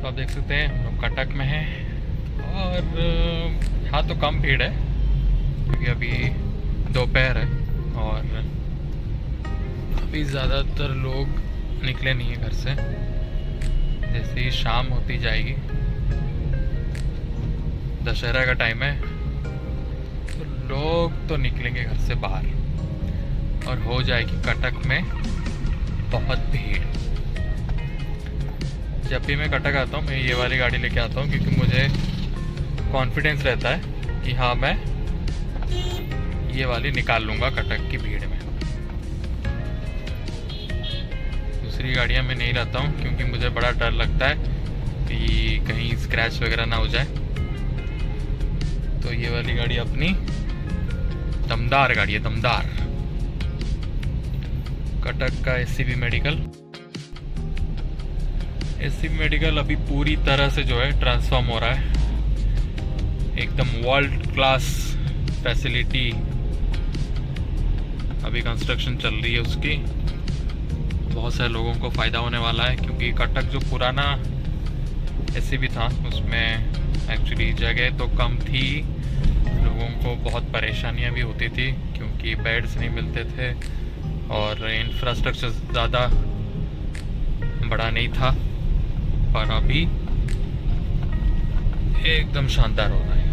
आप देख सकते हैं हम लोग कटक में हैं और यहाँ तो कम भीड़ है क्योंकि अभी दोपहर है और अभी ज़्यादातर लोग निकले नहीं हैं घर से। जैसे ही शाम होती जाएगी, दशहरा का टाइम है, तो लोग तो निकलेंगे घर से बाहर और हो जाएगी कटक में बहुत भीड़। जब भी मैं कटक आता हूँ मैं ये वाली गाड़ी लेके आता हूँ क्योंकि मुझे कॉन्फिडेंस रहता है कि हाँ मैं ये वाली निकाल लूँगा कटक की भीड़ में। दूसरी गाड़ियाँ मैं नहीं लाता हूँ क्योंकि मुझे बड़ा डर लगता है कि कहीं स्क्रैच वगैरह ना हो जाए। तो ये वाली गाड़ी अपनी दमदार गाड़ी है, दमदार। कटक का एससीबी मेडिकल। एससीबी मेडिकल अभी पूरी तरह से जो है ट्रांसफॉर्म हो रहा है, एकदम वर्ल्ड क्लास फैसिलिटी। अभी कंस्ट्रक्शन चल रही है उसकी, बहुत सारे लोगों को फ़ायदा होने वाला है क्योंकि कटक जो पुराना एससीबी था उसमें एक्चुअली जगह तो कम थी, लोगों को बहुत परेशानियां भी होती थी क्योंकि बेड्स नहीं मिलते थे और इंफ्रास्ट्रक्चर ज़्यादा बड़ा नहीं था। पर अभी एकदम शानदार हो रहा है।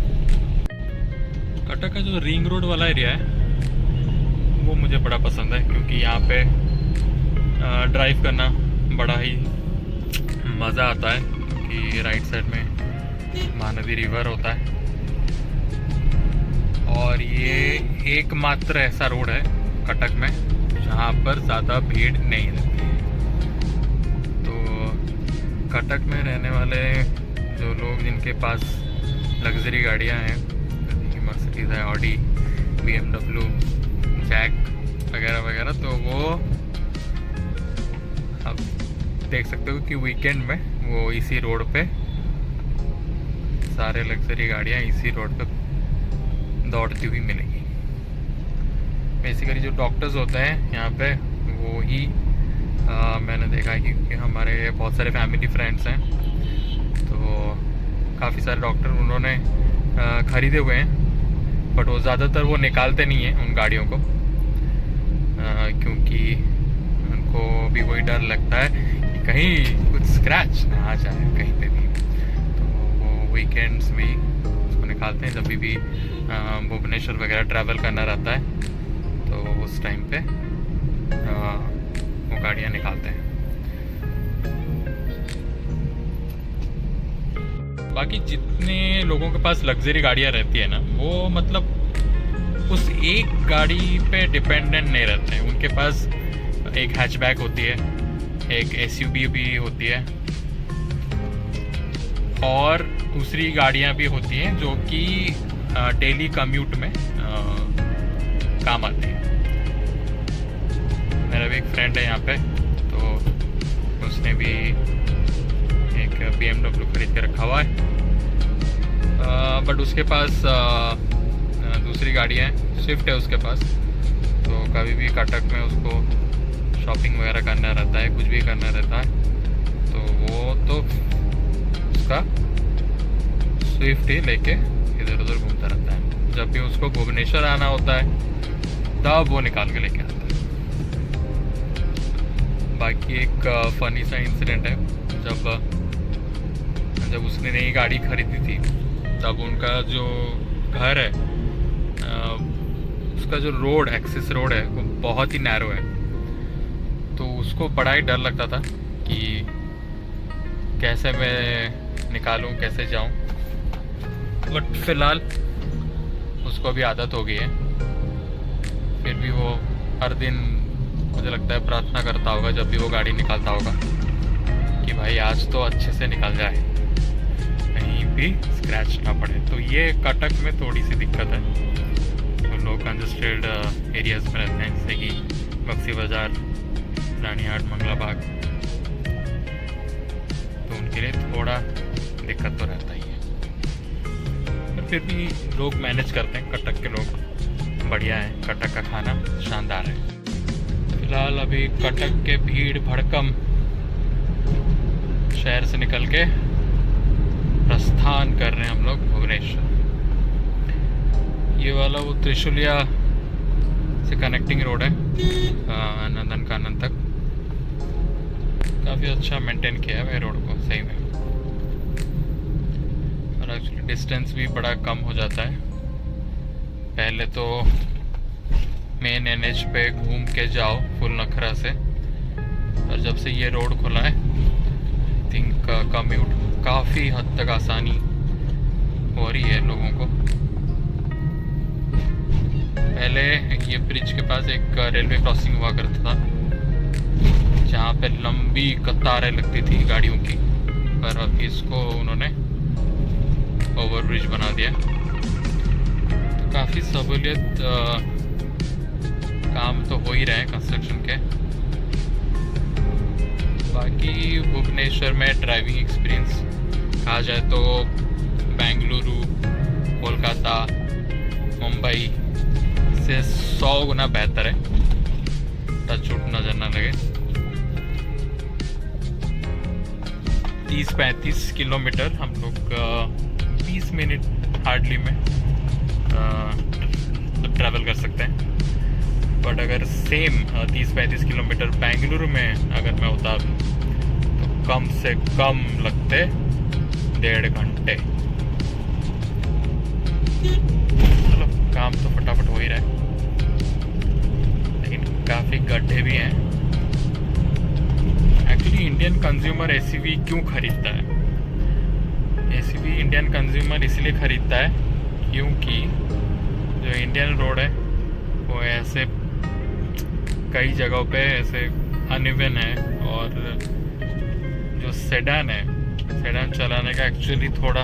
कटक का जो रिंग रोड वाला एरिया है वो मुझे बड़ा पसंद है क्योंकि यहाँ पे ड्राइव करना बड़ा ही मज़ा आता है क्योंकि राइट साइड में महानदी रिवर होता है और ये एकमात्र ऐसा रोड है कटक में जहाँ पर ज़्यादा भीड़ नहीं रहती है। तो कटक में रहने वाले जो लोग जिनके पास लग्जरी गाड़ियाँ हैं, मर्सिडीज है, ऑडी, BMW, जैक वगैरह वगैरह, तो वो आप देख सकते हो कि वीकेंड में वो इसी रोड पे सारे लग्जरी गाड़ियाँ इसी रोड पे दौड़ती हुई मिलेंगी। बेसिकली जो डॉक्टर्स होते हैं यहाँ पे वो ही मैंने देखा है क्योंकि हमारे बहुत सारे फैमिली फ्रेंड्स हैं, तो काफ़ी सारे डॉक्टर उन्होंने ख़रीदे हुए हैं, बट वो ज़्यादातर वो निकालते नहीं हैं उन गाड़ियों को क्योंकि उनको भी वही डर लगता है कि कहीं कुछ स्क्रैच ना आ जाए कहीं पे भी। तो वो वीकेंड्स में ही उसको निकालते हैं, जब भी भुवनेश्वर वगैरह ट्रैवल करना रहता है तो उस टाइम पे वो गाड़ियाँ निकालते हैं। बाकी जितने लोगों के पास लग्जरी गाड़ियाँ रहती है ना, वो मतलब उस एक गाड़ी पे डिपेंडेंट नहीं रहते हैं। उनके पास एक हैचबैक होती है, एक एसयूवी भी होती है और दूसरी गाड़ियाँ भी होती हैं जो कि डेली कम्यूट में काम आती है। मेरा भी एक फ्रेंड है यहाँ पे, तो उसने भी एक BMW खरीद के रखा हुआ है, बट उसके पास दूसरी गाड़ियाँ हैं, स्विफ्ट है उसके पास। तो कभी भी कटक में उसको शॉपिंग वगैरह करना रहता है, कुछ भी करना रहता है, तो वो तो उसका स्विफ्ट ही लेके इधर उधर घूमता रहता है। जब भी उसको भुवनेश्वर आना होता है तब वो निकाल के लेके आता है। बाकी एक फ़नी सा इंसिडेंट है, जब उसने नई गाड़ी खरीदी थी तब उनका जो घर है उसका जो रोड, एक्सेस रोड है, वो बहुत ही नैरो है। तो उसको बड़ा ही डर लगता था कि कैसे मैं निकालूं, कैसे जाऊं, बट फिलहाल उसको भी आदत हो गई है। फिर भी वो हर दिन मुझे लगता है प्रार्थना करता होगा जब भी वो गाड़ी निकालता होगा कि भाई आज तो अच्छे से निकल जाए, कहीं भी स्क्रैच ना पड़े। तो ये कटक में थोड़ी सी दिक्कत है, तो लोग कंजस्टेड एरियाज़ में रहते हैं जैसे कि बक्सी बाज़ार, रानीहाट, मंगला बाग, तो उनके लिए थोड़ा दिक्कत तो रहता ही है, पर फिर भी लोग मैनेज करते हैं। कटक के लोग बढ़िया हैं, कटक का खाना शानदार है। फिलहाल अभी कटक के भीड़ भड़कम शहर से निकल के प्रस्थान कर रहे हैं हम लोग भुवनेश्वर। ये वाला वो त्रिशूलिया से कनेक्टिंग रोड है नंदनकानन तक। काफ़ी अच्छा मेंटेन किया है भाई रोड को सही में, और एक्चुअली डिस्टेंस भी बड़ा कम हो जाता है। पहले तो मेन एनएच पे घूम के जाओ फुल नखरा से, और जब से ये रोड खुला है आई थिंक कम्यूट काफ़ी हद तक आसानी हो रही है लोगों को। पहले ये ब्रिज के पास एक रेलवे क्रॉसिंग हुआ करता था जहाँ पे लंबी कतारें लगती थी गाड़ियों की, पर अब इसको उन्होंने ओवरब्रिज बना दिया। तो काफ़ी सहूलियत काम तो हो ही रहे हैं कंस्ट्रक्शन के। बाकी भुवनेश्वर में ड्राइविंग एक्सपीरियंस कहा जाए तो बेंगलुरु, कोलकाता, मुंबई से 100 गुना बेहतर है। टच वुड नजर ना लगे। 30-35 किलोमीटर हम लोग 20 मिनट हार्डली में ट्रैवल कर सकते हैं। बट अगर सेम 30-35 किलोमीटर बेंगलुरु में अगर मैं होता अभी तो कम से कम लगते 1.5 घंटे। चलो काम तो फटाफट हो ही रहा है, लेकिन काफ़ी गड्ढे भी हैं। एक्चुअली इंडियन कंज्यूमर एसयूवी क्यों खरीदता है? एसयूवी इंडियन कंज्यूमर इसलिए खरीदता है क्योंकि जो इंडियन रोड है वो ऐसे कई जगहों पे ऐसे अनइवन है, और जो सेडान है, सेडान चलाने का एक्चुअली थोड़ा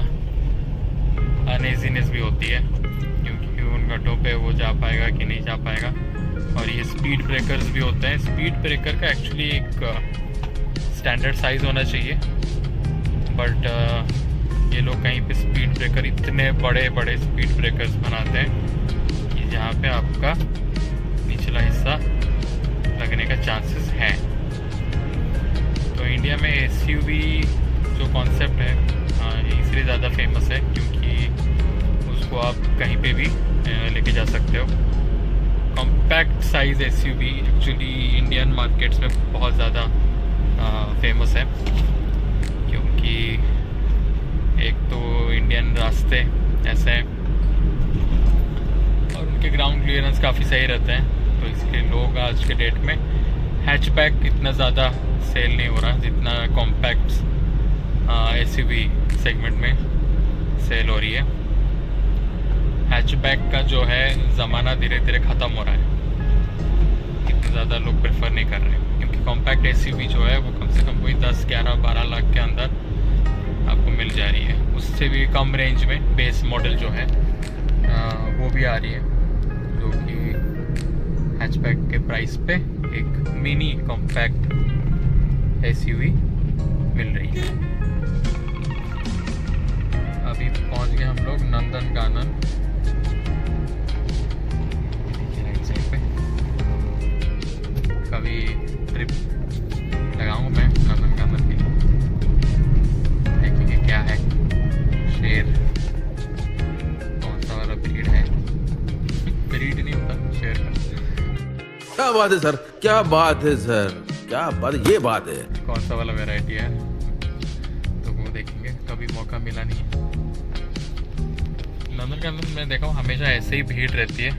अनइजीनेस भी होती है क्योंकि उन गड्ढों पे वो जा पाएगा कि नहीं जा पाएगा। और ये स्पीड ब्रेकर्स भी होते हैं। स्पीड ब्रेकर का एक्चुअली एक स्टैंडर्ड साइज़ होना चाहिए, बट ये लोग कहीं पे स्पीड ब्रेकर इतने बड़े बड़े स्पीड ब्रेकर्स बनाते हैं कि जहाँ पे आपका निचला हिस्सा लगने का चांसेस है। तो इंडिया में एसयूवी जो कॉन्सेप्ट है ये इसलिए ज़्यादा फेमस है क्योंकि उसको आप कहीं पे भी लेके जा सकते हो। Compact size SUV actually Indian markets में बहुत ज़्यादा फेमस है क्योंकि एक तो इंडियन रास्ते ऐसे हैं और उनके ग्राउंड क्लियरेंस काफ़ी सही रहते हैं, तो इसलिए लोग आज के डेट में हैचबैक इतना ज़्यादा सेल नहीं हो रहा जितना कॉम्पैक्ट एसयूवी सेगमेंट में सेल हो रही है। हैचबैक का जो है ज़माना धीरे धीरे ख़त्म हो रहा है, इतने ज़्यादा लोग प्रेफर नहीं कर रहे हैं क्योंकि कॉम्पैक्ट एसयूवी जो है वो कम से कम वही 10, 11, 12 लाख के अंदर आपको मिल जा रही है। उससे भी कम रेंज में बेस मॉडल जो है वो भी आ रही है, जो कि हैचबैक के प्राइस पे एक मिनी कॉम्पैक्ट एसयूवी मिल रही है। अभी पहुंच गए हम लोग नंदनकानन। राइट साइड पे कभी ट्रिप लगाऊंगा मैं नंदनकानन की, देखेंगे क्या है। शेर कौन सा वाला ब्रीड है? ब्रीड नहीं होता शेर का। क्या बात है सर, क्या बात है सर, क्या बात, ये बात है। कौन सा वाला वैरायटी है तो वो देखेंगे, कभी मौका मिला नहीं है। नंदनकानन में देखा हूँ हमेशा ऐसे ही भीड़ रहती है,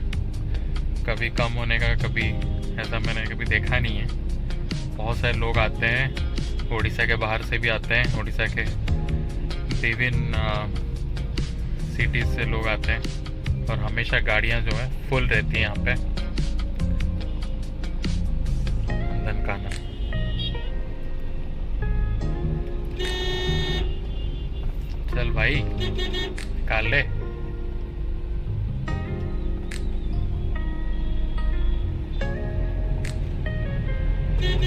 कभी कम होने का कभी ऐसा मैंने कभी देखा नहीं है। बहुत सारे लोग आते हैं, उड़ीसा के बाहर से भी आते हैं, उड़ीसा के विभिन्न सिटीज़ से लोग आते हैं और हमेशा गाड़ियाँ जो है फुल रहती हैं यहाँ पे नंदनकानन। चल भाई निकाल ले।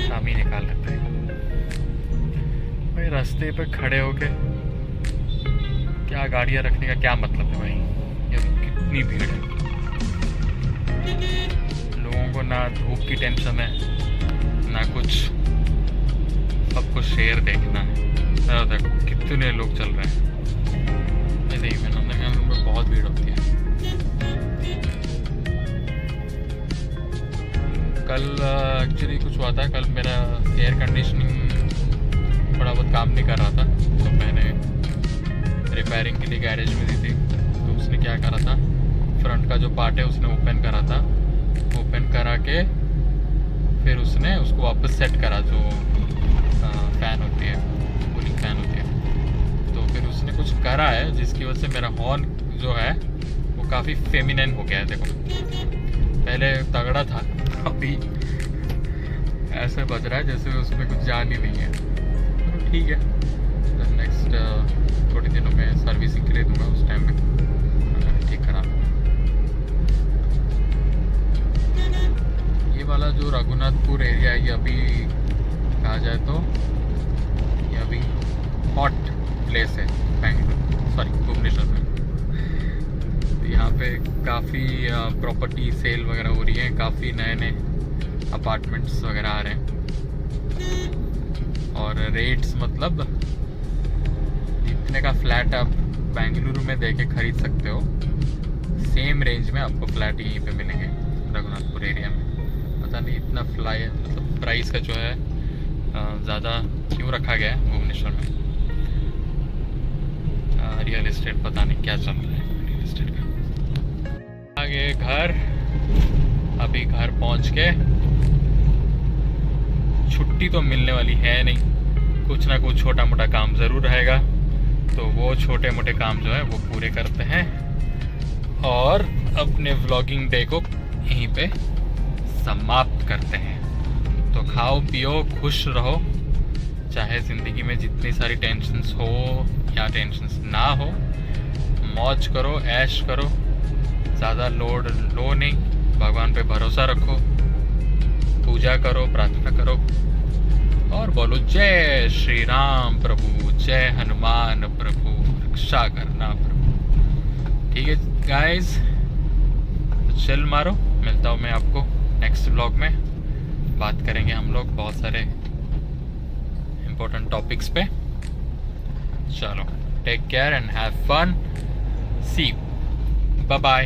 हम ही निकाल लेते हैं भाई। रास्ते पे खड़े होके क्या गाड़ियाँ रखने का क्या मतलब है भाई? ये कितनी भीड़ है, लोगों को ना धूप की टेंशन है ना कुछ, सबको शेर देखना है। देखो कितने लोग चल रहे हैं। सही में नंदनकानन में बहुत भीड़ होती है। कल एक्चुअली कुछ हुआ था, कल मेरा एयर कंडीशनिंग थोड़ा बहुत काम नहीं कर रहा था, तो मैंने रिपेयरिंग के लिए गैरेज में दी थी। तो उसने क्या करा था, फ्रंट का जो पार्ट है उसने ओपन करा था, ओपन करा के फिर उसने उसको वापस सेट करा, जो फ़ैन होती है, कूलिंग फ़ैन होती है। तो फिर उसने कुछ करा है जिसकी वजह से मेरा हॉर्न जो है वो काफ़ी फेमिनिन हो गया है। देखो पहले तगड़ा था, अभी ऐसे बज रहा है जैसे उसमें कुछ जान ही नहीं है। तो ठीक है, नेक्स्ट थोड़े दिनों में सर्विसिंग के लिए दूंगा, उस टाइम में ठीक करा। ये वाला जो रघुनाथपुर एरिया है, ये अभी कहा जाए तो ये अभी हॉट प्लेस है भुवनेश्वर में। तो यहाँ पे काफ़ी प्रॉपर्टी सेल वगैरह हो रही है, काफ़ी नए नए अपार्टमेंट्स वगैरह आ रहे हैं, और रेट्स मतलब इतने का फ्लैट आप बेंगलुरु में देके खरीद सकते हो, सेम रेंज में आपको फ्लैट यहीं पे मिलेंगे रघुनाथपुर एरिया में। पता नहीं इतना मतलब प्राइस का जो है ज़्यादा क्यों रखा गया है भुवनेश्वर में। रियल एस्टेट पता नहीं क्या चल रहा है रियल एस्टेट का। आगे घर, अभी घर पहुंच के, छुट्टी तो मिलने वाली है नहीं, कुछ ना कुछ छोटा मोटा काम ज़रूर रहेगा, तो वो छोटे मोटे काम जो है वो पूरे करते हैं और अपने व्लॉगिंग डे को यहीं पे समाप्त करते हैं। तो खाओ पियो खुश रहो, चाहे ज़िंदगी में जितनी सारी टेंशन्स हो या टेंशन्स ना हो, मौज करो, ऐश करो, ज़्यादा लोड लो नहीं, भगवान पे भरोसा रखो, पूजा करो, प्रार्थना करो और बोलो जय श्री राम प्रभु, जय हनुमान प्रभु, रक्षा करना प्रभु। ठीक है गाइस, चिल मारो, मिलता हूँ मैं आपको नेक्स्ट व्लॉग में। बात करेंगे हम लोग बहुत सारे इम्पोर्टेंट टॉपिक्स पे। चलो, take care and have fun, see, bye bye.